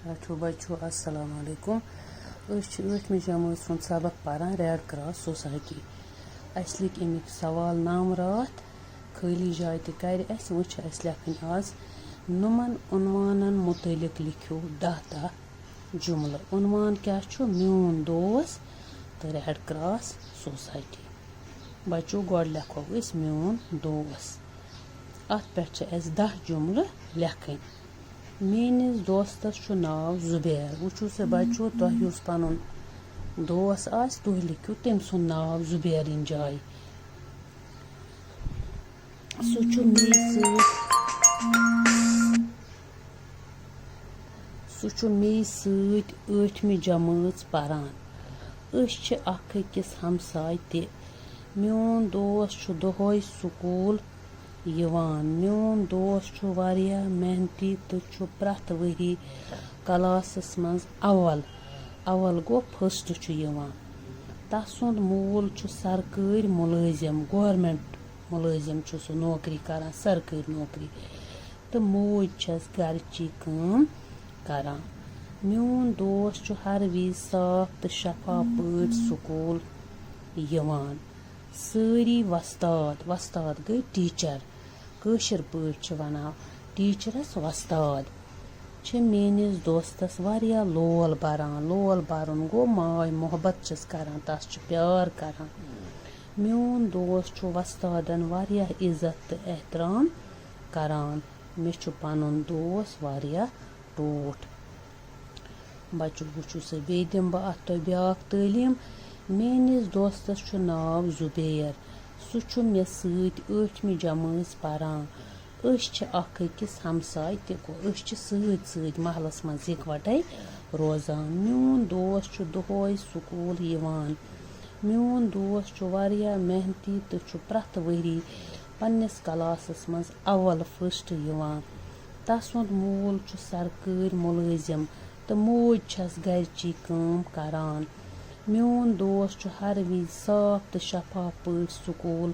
وبركاته بچو السلام علیکم أسۍ 8مہِ جمٲژ ہُنٛد سبق پران ریڈ کراس سوسایٹی اَسہِ لیکھ امیُک سوال نام راتھ خٲلی جاے تہِ کرِ اَسہِ وۄنۍ چھِ اَسہِ لیکھٕنۍ آز نُمن عنوانن متعلق لیکھِو 10 جملہٕ عنوان کیاہ چھُ میون دوس تہٕ ریڈ کراس سوسایٹی بچو گۄڈٕ لیکھو أسۍ میون دوس اَتھ پٮ۪ٹھ چھِ اَسہِ 10 جملہٕ لیکھٕنۍ میٲنِس دوستس چھُ ناو زُبیر وٕچھو سا بچو تۄہہِ یُس پنُن دوس آسہِ تُہۍ لیکھِو تٔمۍ سُنٛد ناو زُبیرٕنۍ جایہِ سُہ چھُ مے سۭتۍ 8مہِ جمٲژ پران أسۍ چھِ اکھ أکِس ہمساے تہِ میون دوس چھُ دۄہے سکوٗل یِوان میون دوس چھُ واریاہ محنتی تہٕ چھُ پرٛٮ۪تھ ؤری کلاسس منٛز اول گوٚو فٔسٹ چھُ یِوان تسُنٛد مول چھُ سرکٲرۍ مُلٲزِم گورمنٹ مُلٲزِم چھُ سُہ نوکری کران سرکٲرۍ نوکری تہٕ موج چھس گرچی کٲم کران میون دوس چھُ ہر وِزِ صاف تہٕ شفاف پٲٹھۍ سکوٗل یِوان سٲری وستاد گٔے ٹیٖچر کٲشِر پٲٹھۍ چھِ ونان ٹیٖچرس وستاد چھِ میٲنِس دوستس واریاہ لول برُن گوٚو ماے محبت چھِس کران تس چھُ پیار کران میون دوس چھُ وستادن واریاہ عزت تہٕ احترام کران مےٚ چھُ پنُن دوس واریاہ ٹوٹھ بچو وٕچھو سا بیٚیہِ دِمہٕ بہٕ اتھ تۄہہِ بیٛاکھ تعلیٖم میٲنِس دوستس چھُ ناو زُبیر سُہ چھُ مےٚ سۭتۍ 8مہِ جمٲژ پران أسۍ چھِ اکھ أکِس ہمساے تہِ گوٚو أسۍ چھِ سۭتۍ محلس منٛز یِکوٹے روزان میون دوس چھُ دۄہے سکوٗل یِوان میون دوس چھُ واریاہ محنتی تہٕ چھُ پرٛٮ۪تھ ؤری پننِس کلاسس منٛز اول فٔسٹ یِوان تسُنٛد مول چھُ سرکٲرۍ مُلٲزِم تہٕ موج چھس گرچی کٲم کران میون دوس چھُ ہر وِزِ صاف تہٕ شفاف پٲٹھۍ سکوٗل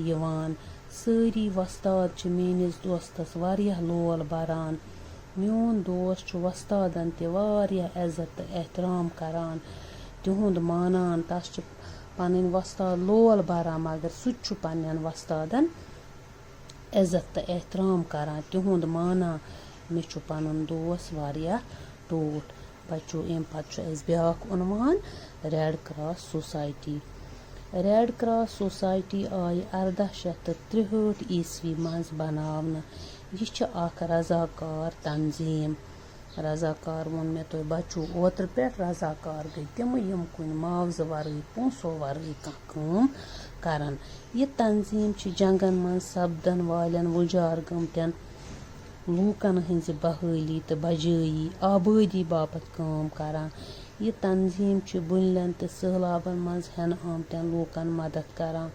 یِوان سٲری وستاد چھِ میٲنِس دوستس واریاہ لول بران میون دوس چھُ وستادن تہِ واریاہ عزت تہٕ احترام کران تِہُنٛد مانان تس چھِ پنٕنۍ وستاد لول بران مگر سُہ تہِ چھُ پننٮ۪ن وستادن عزت تہٕ احترام کران تِہُنٛد مانان مےٚ چھُ پنُن دوس واریاہ ٹوٹھ بچو امہِ پتہٕ چھُ اسہِ بیٛاکھ عنوان red cross society red cross society آیہِ 1863 عیسوی منٛز بناونہٕ یہِ چھِ اکھ رضاکار تنظیٖم رضاکار ووٚن مےٚ تۄہہِ بچو اوترٕ پٮ۪ٹھ رضاکار گٔے تِمہٕ یِم کُنہِ معاوضہٕ ورٲے پونٛسو ورٲے کانٛہہ کٲم کران یہِ تنظیٖم چھِ جنگن منٛز سپدن والٮ۪ن وُجار گٔمتٮ۪ن لوٗکن ہٕنٛزِ بحٲلی تہٕ بجٲیی آبٲدی باپتھ کٲم کران یہِ تنظیٖم چھِ بُنلٮ۪ن تہٕ سہلابن منٛز ہٮ۪نہٕ آمتٮ۪ن لوٗکن مدد کران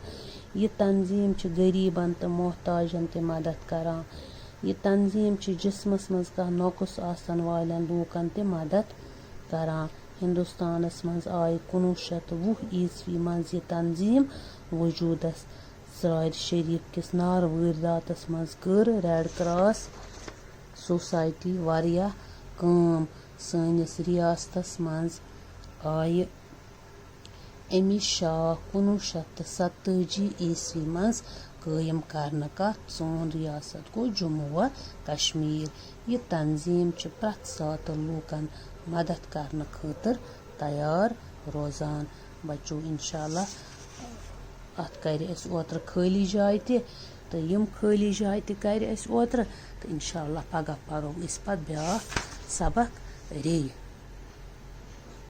یہِ تنظیٖم چھِ غریٖبن تہٕ محتاجن تہِ مدد کران یہِ تنظیٖم چھِ جسمس منٛز کانٛہہ نۄقُص آسن والٮ۪ن لوٗکن تہِ مدد کران ہندوستانس منٛز آیہِ 1920 عیسوی منٛز یہِ تنظیٖم وجوٗدس ژرارِ شریٖف کِس نارٕ وٲرۍداتس منٛز کٔر ریڈ کراس سوسایٹی واریاہ کٲم سٲنِس رِیاستس منٛز آیہِ اَمِچ شاخ 1947 عیسوی منٛز قٲیِم کرنہٕ کتھ سون رِیاست گوٚو جموں و کشمیٖر یہِ تنظیٖم چھِ پرٛٮ۪تھ ساتہٕ لوٗکن مدد کرنہٕ خٲطرٕ تیار روزان بچو انشاء اللہ اتھ کرِ اسہِ اوترٕ خٲلی جاے تہِ تہٕ یِم خٲلی جاے تہِ کرِ اسہِ اوترٕ تہٕ انشاء اللہ پگاہ پرو أسۍ پتہٕ بیٛاکھ سبق ریٚیہِ